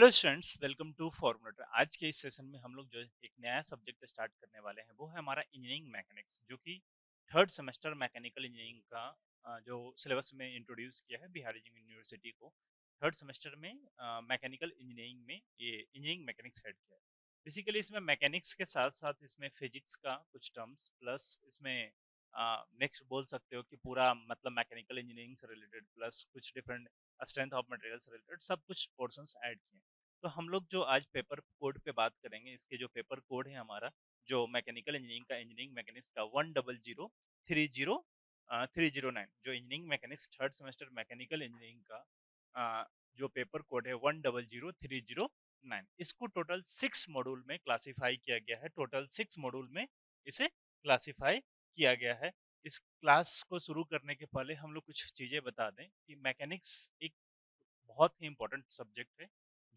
Hello students, welcome to Formulator. आज के इस सेशन में हम लोग जो एक नया सब्जेक्ट स्टार्ट करने वाले हैं वो है हमारा इंजीनियरिंग मैकेनिक्स, जो कि थर्ड सेमेस्टर मैकेनिकल इंजीनियरिंग का जो सिलेबस में इंट्रोड्यूस किया है बिहार यूनिवर्सिटी को। थर्ड सेमेस्टर में मैकेनिकल इंजीनियरिंग में ये इंजीनियरिंग मैकेनिक्स ऐड किया है। बेसिकली इसमें मैकेनिक्स के साथ साथ इसमें फिजिक्स का कुछ टर्म्स प्लस इसमें नेक्स्ट बोल सकते हो कि पूरा मतलब मैकेनिकल इंजीनियरिंग से रिलेटेड प्लस कुछ डिफरेंट स्ट्रेंथ ऑफ मटेरियल से रिलेटेड सब कुछ पोर्शंस ऐड किए। तो हम लोग जो आज पेपर कोड पे बात करेंगे, इसके जो पेपर कोड है हमारा जो मैकेनिकल इंजीनियरिंग का इंजीनियरिंग मैकेनिक्स का 10030309, जो engineering mechanics third semester mechanical engineering का जो पेपर कोड है 100309। इसको टोटल 6 मॉड्यूल में क्लासिफाई किया गया है। टोटल 6 मॉड्यूल में इसे क्लासिफाई किया गया है। इस क्लास को शुरू करने के पहले हम लोग कुछ चीजें बता दें कि मैकेनिक्स एक बहुत ही इंपॉर्टेंट सब्जेक्ट है,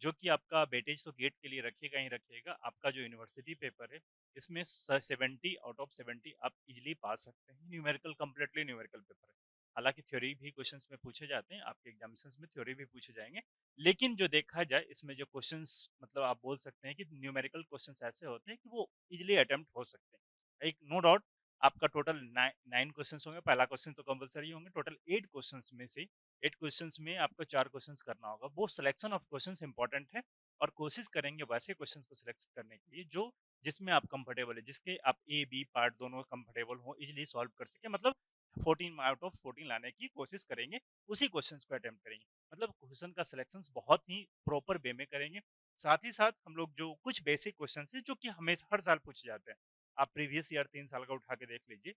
जो कि आपका वेटेज तो गेट के लिए रखेगा ही रखेगा। आपका जो यूनिवर्सिटी पेपर है इसमें 70 आउट ऑफ 70 आप इजिली पा सकते हैं। न्यूमेरिकल कंप्लीटली न्यूमेरिकल पेपर है। हालांकि थ्योरी भी क्वेश्चंस में पूछे जाते हैं, आपके एग्जामिनेशंस में थ्योरी भी पूछे जाएंगे, लेकिन जो देखा जाए इसमें जो क्वेश्चंस मतलब आप बोल सकते हैं कि न्यूमेरिकल क्वेश्चंस ऐसे होते हैं कि वो इजिली अटेम्प्ट हो सकते हैं। एक नो डाउट आपका टोटल 9 क्वेश्चन होंगे। पहला क्वेश्चन तो कंपलसरी होंगे। टोटल 8 क्वेश्चन में से 8 क्वेश्चंस में आपको 4 क्वेश्चंस करना होगा। वो सिलेक्शन ऑफ क्वेश्चंस इंपॉर्टेंट है, और कोशिश करेंगे वैसे क्वेश्चंस को सिलेक्ट करने के लिए जो जिसमें आप कंफर्टेबल है, जिसके आप ए बी पार्ट दोनों कंफर्टेबल हो, इजीली सॉल्व कर सके। मतलब 14 आउट ऑफ 14 लाने की कोशिश करेंगे, उसी क्वेश्चंस को अटेम्प्ट करेंगे। मतलब क्वेश्चन का सिलेक्शन बहुत ही प्रॉपर वे में करेंगे। साथ ही साथ हम लोग जो कुछ बेसिक क्वेश्चन है जो कि हमेशा हर साल पूछे जाते हैं, आप प्रीवियस ईयर 3 साल का उठा के देख लीजिए,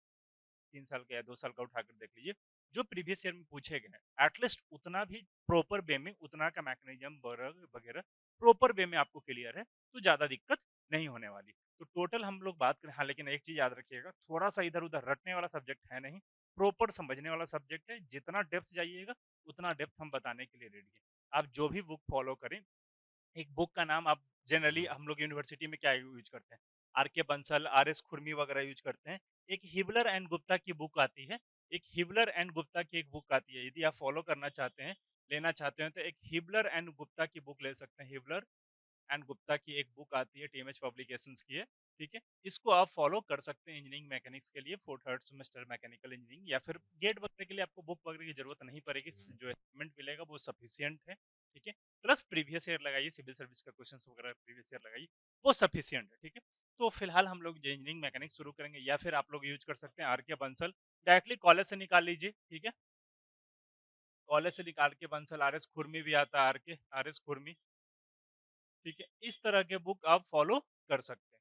3 साल का या 2 साल का उठाकर देख लीजिए, जो प्रीवियस ईयर में पूछे गए हैं एटलीस्ट उतना भी प्रॉपर वे में, उतना का मैकेनिज्म वगैरह वगैरह प्रॉपर वे में आपको क्लियर है, तो ज्यादा दिक्कत नहीं होने वाली। तो टोटल हम लोग बात करें, हाँ लेकिन एक चीज याद रखिएगा, थोड़ा सा इधर उधर रटने वाला सब्जेक्ट है नहीं, प्रॉपर समझने वाला सब्जेक्ट है। जितना डेप्थ जाइएगा उतना डेप्थ हम बताने के लिए रेडी है। आप जो भी बुक फॉलो करें, एक बुक का नाम आप जनरली हम लोग यूनिवर्सिटी में क्या यूज करते हैं, आर के बंसल, आर एस खुरमी वगैरह यूज करते हैं। एक हिबलर एंड गुप्ता की बुक आती है, एक हिबलर एंड गुप्ता की एक बुक आती है। यदि आप फॉलो करना चाहते हैं, लेना चाहते हैं, तो एक हिबलर एंड गुप्ता की बुक ले सकते हैं। हिबलर एंड गुप्ता की एक बुक आती है, टीएमएच पब्लिकेशंस की है। ठीक है, इसको आप फॉलो कर सकते हैं इंजीनियरिंग मैकेनिक्स के लिए, fourth third semester mechanical engineering, या फिर गेट वगैरह के लिए आपको बुक वगैरह की जरूरत नहीं पड़ेगी। जो असाइनमेंट मिलेगा वो सफिशियंट है। ठीक है, प्लस प्रीवियस ईयर लगाइए, सिविल सर्विस का क्वेश्चन वगैरह प्रीवियस ईयर लगाइए, वो सफिशियंट है। ठीक है, तो फिलहाल हम लोग इंजीनियरिंग मैकेनिक्स शुरू करेंगे, या फिर आप लोग यूज कर सकते हैं आर के बंसल, डायरेक्टली कॉलेज से निकाल लीजिए। ठीक है, कॉलेज से निकाल के बंसल, आर एस खुरमी भी आता है, आर के आर एस खुरमी। ठीक है, इस तरह के बुक आप फॉलो कर सकते हैं।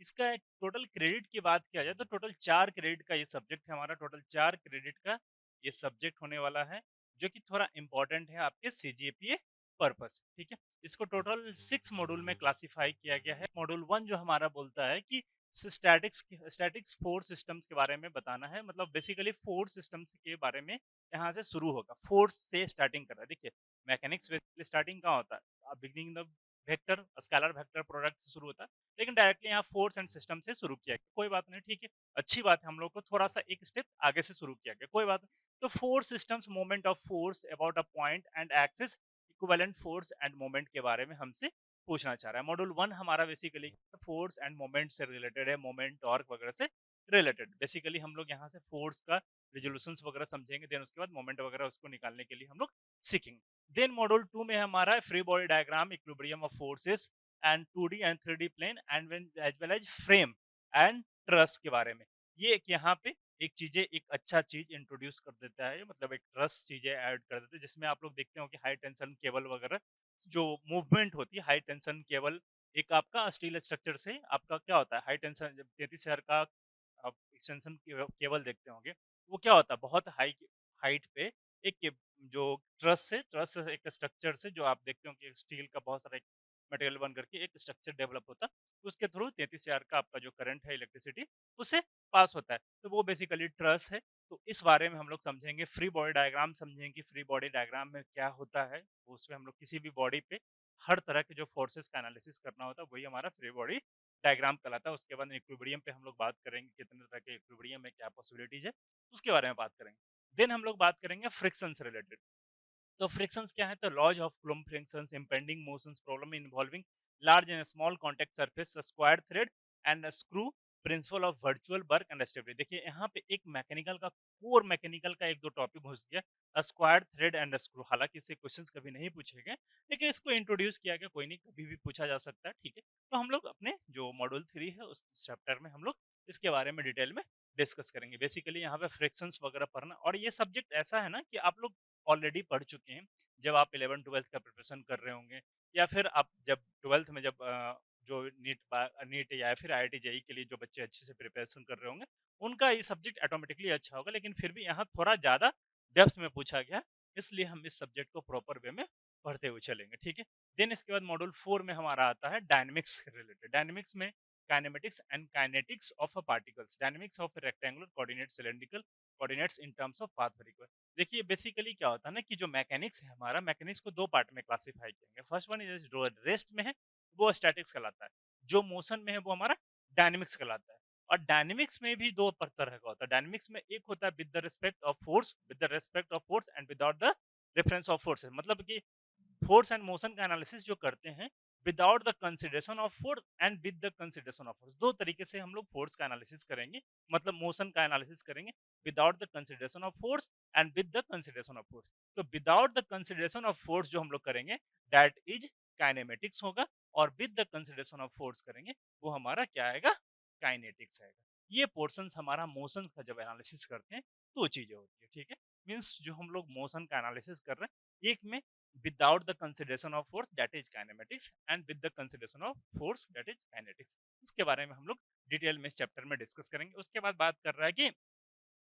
इसका एक टोटल क्रेडिट की बात किया जाए तो टोटल 4 क्रेडिट का ये सब्जेक्ट है हमारा। टोटल 4 क्रेडिट का ये सब्जेक्ट होने वाला है, जो कि थोड़ा इंपॉर्टेंट है आपके सीजीपीए पर्पस। ठीक है, इसको टोटल 6 मॉड्यूल में क्लासिफाई किया गया है। मॉड्यूल 1 जो हमारा बोलता है कि स्टैटिक्स फोर्स सिस्टम्स के बारे में बताना है। मतलब बेसिकली फोर्स सिस्टम्स के बारे में यहाँ से शुरू होगा, फोर्स से स्टार्टिंग कर रहा है। देखिए, मैकेनिक्स बेसिकली स्टार्टिंग कहाँ होता है, beginning the vector, scalar vector product से शुरू होता है, लेकिन डायरेक्टली यहाँ फोर्स एंड सिस्टम से शुरू किया गया। कोई बात नहीं, ठीक है, अच्छी बात है, हम लोग को थोड़ा सा एक स्टेप आगे से शुरू किया गया, कोई बात नहीं। तो force systems, moment of force about a point and axis, equivalent force end moment के बारे में हमसे पूछना चाह रहा है। मॉड्यूल 1 हमारा बेसिकली फोर्स एंड मोमेंट से रिलेटेड है, मोमेंट टॉर्क वगैरह से रिलेटेड। बेसिकली हम लोग यहाँ से फोर्स का रिजोल्यूशंस वगैरह समझेंगे, देन उसके बाद मोमेंट वगैरह उसको निकालने के लिए हम लोग सीखेंगे। देन मॉड्यूल 2 में हमारा free body diagram, equilibrium of forces and 2D and 3D plane and as well as frame and truss के बारे में। ये एक यहाँ पे एक चीजें, एक अच्छा चीज इंट्रोड्यूस कर देता है, मतलब एक ट्रस चीजें ऐड कर देते हैं, जिसमें आप लोग देखते हो कि हाई टेंशन केबल वगैरह जो मूवमेंट होती है, हाई टेंशन केबल, एक आपका स्टील स्ट्रक्चर से आपका क्या होता है, हाई टेंशन जब 33 का आप एक्सटेंशन केबल देखते होंगे, वो क्या होता है, बहुत हाई हाइट पे एक जो ट्रस से एक स्ट्रक्चर से, जो आप देखते हो कि स्टील का बहुत सारा मटेरियल बन करके एक स्ट्रक्चर डेवलप होता है, उसके थ्रू 33 का आपका जो करंट है इलेक्ट्रिसिटी उससे पास होता है, तो वो बेसिकली ट्रस है। तो इस बारे में हम लोग समझेंगे। फ्री बॉडी डायग्राम समझेंगे कि फ्री बॉडी डायग्राम में क्या होता है। उसमें हम लोग किसी भी बॉडी पे हर तरह के जो फोर्सेस का एनालिसिस करना होता है, वही हमारा फ्री बॉडी डायग्राम कहलाता है। उसके बाद इक्विलिब्रियम पे हम लोग बात करेंगे, कितने तरह के इक्विलिब्रियम है, क्या पॉसिबिलिटीज है, उसके बारे में बात करेंगे। देन हम लोग बात करेंगे फ्रिक्शन से रिलेटेड। तो फ्रिक्शंस क्या है? तो laws of Coulomb frictions, impending motions, problem involving large and small contact surface, square thread and screw, principle of virtual work and stability. देखिए यहाँ पे एक मैकेनिकल का, कोर मैकेनिकल का एक दो टॉपिक घुस गया, स्क्वायर थ्रेड एंड स्क्रू। हालांकि इससे क्वेश्चंस कभी नहीं पूछे गए, लेकिन इसको इंट्रोड्यूस किया गया, कोई नहीं, कभी भी पूछा जा सकता है, ठीक है। तो हम लोग अपने जो मॉड्यूल 3 है उस चैप्टर में हम लोग इसके बारे में डिटेल में डिस्कस करेंगे। बेसिकली यहाँ पे फ्रिक्शंस वगैरह पढ़ना, और ये सब्जेक्ट ऐसा है ना कि आप लोग ऑलरेडी पढ़ चुके हैं जब आप 11th-12th का प्रिपरेशन कर रहे होंगे, या फिर आप जब 12th में जब जो नीट या फिर आईआईटी जेईई के लिए जो बच्चे अच्छे से प्रिपरेशन कर रहे होंगे, उनका ये सब्जेक्ट ऑटोमेटिकली अच्छा होगा। लेकिन फिर भी यहाँ थोड़ा ज़्यादा डेप्थ में पूछा गया है, इसलिए हम इस सब्जेक्ट को प्रॉपर वे में पढ़ते हुए चलेंगे, ठीक है। देन इसके बाद मॉड्यूल 4 में हमारा आता है डायनेमिक्स से रिलेटेड। डायनेमिक्स में kinematics and kinetics of a particles, dynamics of rectangular coordinate cylindrical coordinates in terms of path variable. देखिए बेसिकली क्या होता है ना कि जो मैकेनिक्स है हमारा, मैकेनिक्स को दो पार्ट में क्लासिफाई करेंगे। फर्स्ट वन इज जो रेस्ट में है वो स्टैटिक्स कहलाता है, जो मोशन में है वो हमारा डायनेमिक्स कहलाता है। और डायनेमिक्स में भी दो तरह का होता है। डायनेमिक्स में एक होता है with the respect of force, with the respect of force and without the reference of force, मतलब कि फोर्स एंड मोशन का एनालिसिस जो करते हैं without the consideration of force and with the consideration of force. दो तरीके से हम लोग फोर्स का एनालिसिस करेंगे, मतलब मोशन का एनालिसिस करेंगे without the consideration of force and with the consideration of force. तो without the consideration of force जो हम लोग करेंगे दैट इज काइनेमेटिक्स होगा, और with the consideration of force करेंगे वो हमारा क्या आएगा? काइनेटिक्स आएगा। ये पोर्शंस हमारा मोशन का जब एनालिसिस करते हैं दो चीजें होती है, ठीक है। मीन्स जो हम लोग मोशन का एनालिसिस कर रहे हैं, एक में without the consideration of force that is kinematics and with the consideration of force that is kinetics। इसके बारे में हम लोग डिटेल में इस चैप्टर में डिस्कस करेंगे। उसके बाद बात कर रहा है कि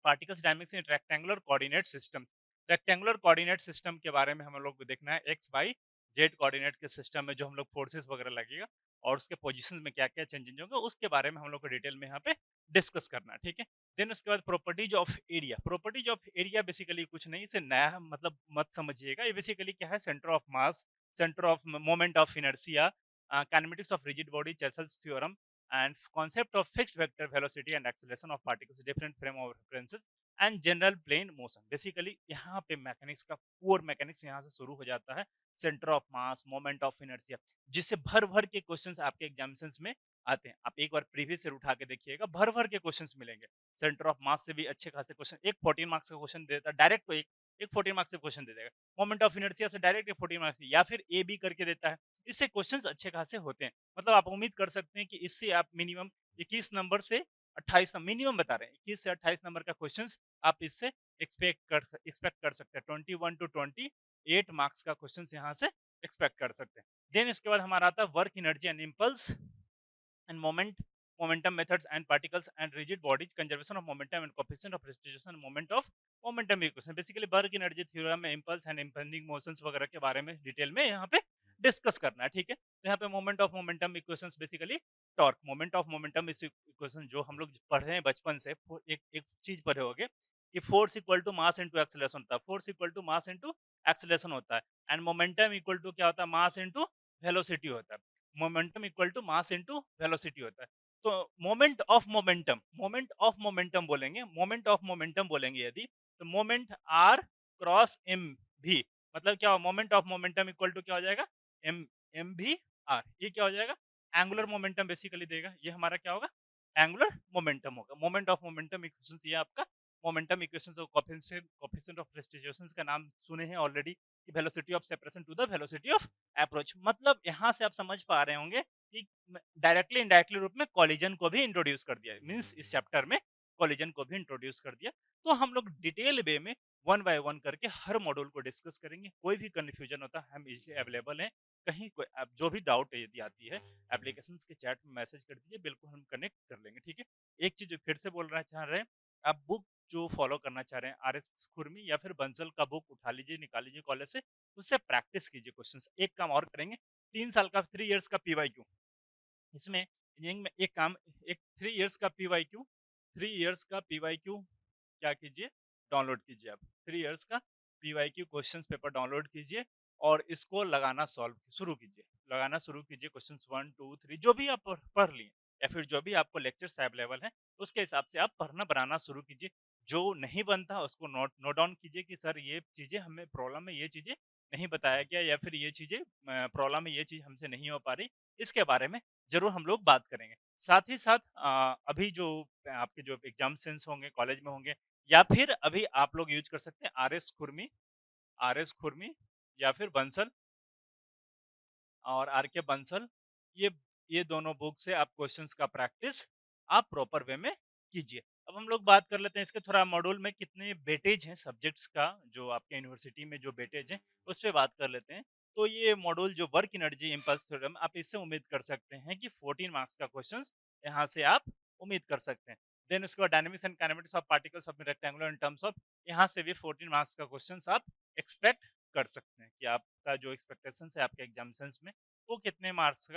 पार्टिकल्स डायनेमिक्स इन rectangular coordinate system. Rectangular coordinate system के बारे में हम लोग को देखना है, एक्स वाई जेड कोऑर्डिनेट के सिस्टम में जो हम लोग फोर्सेस वगैरह लगेगा और उसके पोजीशन में क्या क्या चेंजेस होंगे उसके बारे में हम लोग को डिटेल में यहाँ पे डिस्कस करना है, ठीक है। देन उसके बाद properties of area. Properties of area basically कुछ नहीं, इसे नया मतलब मत समझिएगा। ये बेसिकली क्या है? Centre of mass, centre of moment of inertia, kinematics of rigid body, Chasles theorem and concept of fixed vector velocity and acceleration of particles, different frame of references and general plane motion। Basically यहाँ पे mechanics का core mechanics यहाँ से शुरू हो जाता है, centre of mass, moment of inertia, जिससे भर भर के क्वेश्चंस आपके एग्जामिनेशंस में आते हैं। आप एक बार प्रीवियस से उठा के देखिएगा, भर भर के क्वेश्चंस मिलेंगे। सेंटर ऑफ मास से भी अच्छे खासे क्वेश्चन, एक 14 मार्क्स का क्वेश्चन देता है डायरेक्ट, तो एक 14 मार्क्स से क्वेश्चन दे देगा। मोमेंट ऑफ इनर्शिया से डायरेक्ट एक 14 मार्क्स, या फिर ए बी करके देता है। इससे क्वेश्चंस अच्छे खासे होते हैं। मतलब आप उम्मीद कर सकते हैं कि इससे आप मिनिमम 21 नंबर से 28 नंबर, मिनिमम बता रहे हैं 21 से 28 नंबर का क्वेश्चंस आप इससे एक्सपेक्ट कर सकते हैं। 21 टू 28 मार्क्स का क्वेश्चंस यहाँ से एक्सपेक्ट कर सकते हैं। देन इसके बाद हमारा आता है work energy and impulse and momentum methods and particles and rigid bodies, conservation of momentum and coefficient of restitution moment of momentum equation। Basically work energy theorem में इम्पल्स एंड इम्पेंडिंग मोशंस वगैरह के बारे में detail में यहाँ पे discuss करना है, ठीक है। तो यहाँ पे moment of momentum equations, basically torque, moment of momentum equation जो हम लोग पढ़ रहे हैं बचपन से, एक चीज पढ़े होगे कि force equal to mass into acceleration होता है, force equal to mass into acceleration होता है, एंड मोमेंटम इक्वल टू क्या होता है? मास इनटू वेलोसिटी होता है। Momentum equal to mass into velocity होता है। तो मोमेंट ऑफ मोमेंटम बोलेंगे, मोमेंट ऑफ मोमेंटम बोलेंगे यदि, तो मोमेंट आर क्रॉस एम भी, मतलब क्या हो? Moment of momentum equal to क्या हो जाएगा? M M V R. ये क्या हो जाएगा? एंगुलर मोमेंटम बेसिकली देगा। ये हमारा क्या होगा? एंगुलर मोमेंटम होगा। मोमेंट ऑफ मोमेंटम इक्वेशंस, ये आपका मोमेंटम इक्वेशंस और कोएफिशिएंट ऑफ रेस्टिट्यूशंस का नाम सुने हैं ऑलरेडी, कि velocity of separation to the velocity of approach. मतलब यहाँ से आप समझ पा रहे होंगे कि डायरेक्टली इनडायरेक्टली रूप में कॉलिजन को भी इंट्रोड्यूस कर दिया, मींस इस चैप्टर में कॉलिजन को भी इंट्रोड्यूस कर दिया। तो हम लोग डिटेल वे में वन बाय वन करके हर मॉड्यूल को डिस्कस करेंगे। कोई भी कंफ्यूजन होता है हम इजीली अवेलेबल हैं, कहीं कोई आप जो भी डाउट यदि आती है एप्लीकेशंस के चैट में मैसेज कर दीजिए, बिल्कुल हम कनेक्ट कर लेंगे, ठीक है। एक चीज फिर से बोलना चाह रहे हैं, आप बुक जो फॉलो करना चाह रहे हैं आर एस खुरमी या फिर बंसल का बुक उठा लीजिए, निकाल लीजिए कॉलेज से, उससे प्रैक्टिस कीजिए क्वेश्चंस। एक काम और करेंगे, 3 साल का 3 इयर्स का पीवाईक्यू, इसमें इंजीनियरिंग में एक काम, एक 3 इयर्स का पीवाईक्यू, 3 इयर्स का पीवाईक्यू क्या कीजिए? डाउनलोड कीजिए। आप 3 इयर्स का पीवाईक्यू क्वेश्चंस पेपर डाउनलोड कीजिए और इसको लगाना सॉल्व शुरू कीजिए, लगाना शुरू कीजिए। क्वेश्चंस 1 2 3 जो भी आप पढ़ लिए या फिर जो भी आपको लेक्चर्स अवेलेबल हैं उसके हिसाब से आप पढ़ना बनाना शुरू कीजिए। जो नहीं बनता उसको नोट नोट डाउन कीजिए कि सर ये चीज़ें हमें प्रॉब्लम में ये चीज़ें नहीं बताया गया या फिर ये चीज़ें प्रॉब्लम में ये चीज़ हमसे नहीं हो पा रही, इसके बारे में ज़रूर हम लोग बात करेंगे। साथ ही साथ अभी जो आपके जो एग्ज़ाम सेंस होंगे, कॉलेज में होंगे या फिर अभी आप लोग यूज़ कर सकते हैं आरएस खुरमी या फिर बंसल और आर.के. बंसल, ये ये दोनों बुक से आप क्वेश्चंस का प्रैक्टिस आप प्रॉपर वे में कीजिए। अब हम लोग बात कर लेते हैं इसके थोड़ा मॉड्यूल में कितने वेटेज हैं सब्जेक्ट्स का, जो आपके यूनिवर्सिटी में जो वेटेज है, उस पे बात कर लेते हैं। तो ये मॉड्यूल जो वर्क एनर्जी इम्पल्स थ्योरम, आप इससे उम्मीद कर सकते हैं कि 14 मार्क्स का क्वेश्चंस यहाँ से आप उम्मीद कर सकते हैं। देन उसके बाद dynamics and kinematics of particles of rectangular in terms of, यहाँ से भी 14 मार्क्स का क्वेश्चंस आप एक्सपेक्ट कर सकते हैं कि आपका जो एक्सपेक्टेशंस है आपके एग्जामिनेशंस में वो कितने मार्क्स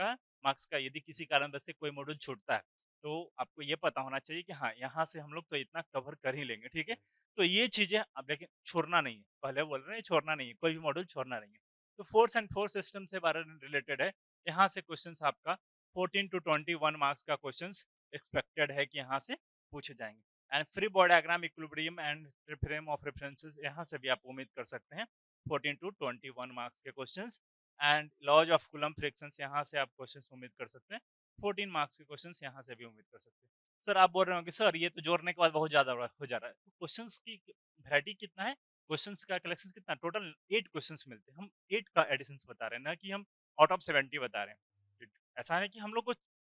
का यदि किसी कारणवश से कोई मॉड्यूल छूटता है तो आपको ये पता होना चाहिए कि हाँ यहाँ से हम लोग तो इतना कवर कर ही लेंगे, ठीक है। तो ये चीजें अब लेकिन छोड़ना नहीं है, पहले बोल रहे हैं छोड़ना नहीं है, कोई भी मॉड्यूल छोड़ना नहीं है। तो फोर्स एंड फोर्स सिस्टम से बारे में रिलेटेड है, यहाँ से क्वेश्चंस आपका 14 टू 21 मार्क्स का क्वेश्चंस एक्सपेक्टेड है कि यहाँ से पूछे जाएंगे। And free body diagram equilibrium and frame of references, यहाँ से भी आप उम्मीद कर सकते हैं 14 टू 21 मार्क्स के questions. And laws of Coulomb frictions, यहाँ से आप क्वेश्चंस उम्मीद कर सकते हैं 14 मार्क्स के क्वेश्चंस यहाँ से भी उम्मीद कर सकते हैं। सर आप बोल रहे हो कि सर ये तो जोड़ने के बाद बहुत ज्यादा हो जा रहा है, तो क्वेश्चंस की वैरायटी कितना है, क्वेश्चंस का कलेक्शन कितना, टोटल 8 क्वेश्चंस मिलते हैं, हम 8 का एडिशन बता रहे हैं ना कि हम आउट ऑफ 70 बता रहे हैं। ऐसा है कि हम लोग को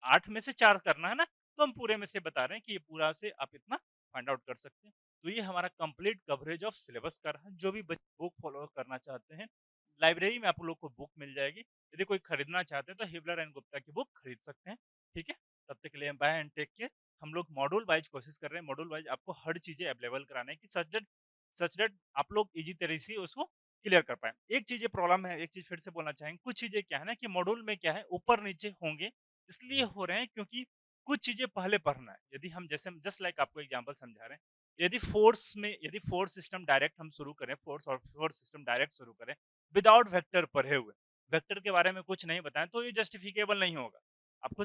8 में से 4 करना है ना, तो हम पूरे में से बता रहे हैं कि ये पूरा से आप इतना फाइंड आउट कर सकते हैं। तो ये हमारा कंप्लीट कवरेज ऑफ सिलेबस का रहा, जो भी बुक फॉलो करना चाहते हैं लाइब्रेरी में आप लोग को बुक मिल जाएगी। यदि कोई खरीदना चाहते हैं तो हिबलर एंड गुप्ता की बुक खरीद सकते हैं, ठीक है। तब तक के लिए बाय एंड टेक केयर। हम लोग मॉड्यूल वाइज कोशिश कर रहे हैं, मॉड्यूल वाइज आपको हर चीजें अवेलेबल कराने की, सच दैट आप लोग इजी तरह से उसको क्लियर कर पाए। एक चीज प्रॉब्लम है, एक चीज फिर से बोलना चाहेंगे, कुछ चीजें क्या है ना कि मॉड्यूल में क्या है ऊपर नीचे होंगे, इसलिए हो रहे हैं क्योंकि कुछ चीजें पहले पढ़ना है। यदि हम जैसे जस्ट लाइक आपको एग्जांपल समझा रहे हैं, यदि फोर्स सिस्टम डायरेक्ट हम शुरू करें, फोर्स सिस्टम डायरेक्ट शुरू करें विदाउट वेक्टर पढ़े हुए, वेक्टर के बारे में कुछ नहीं बताएं, तो ये जस्टिफिकेबल नहीं होगा। आपको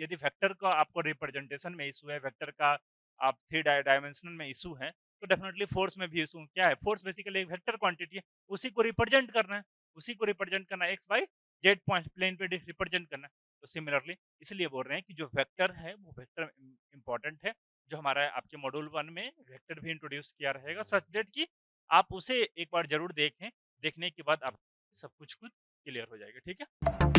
यदि वेक्टर का आपको रिप्रेजेंटेशन में इशू है, वेक्टर का आप थ्री डायमेंशनल में इशू है, तो डेफिनेटली फोर्स में भी इशू क्या है, फोर्स बेसिकली एक वेक्टर क्वांटिटी है, उसी को रिप्रेजेंट करना है, X Y Z point plane पे रिप्रेजेंट करना है। तो सिमिलरली इसलिए बोल रहे हैं कि जो वेक्टर है वो वेक्टर इंपॉर्टेंट है, जो हमारा आपके मॉड्यूल 1 में वेक्टर भी इंट्रोड्यूस किया रहेगा, सच दैट कि आप उसे एक बार जरूर देखें, देखने के बाद आप सब कुछ क्लियर हो जाएगा, ठीक है।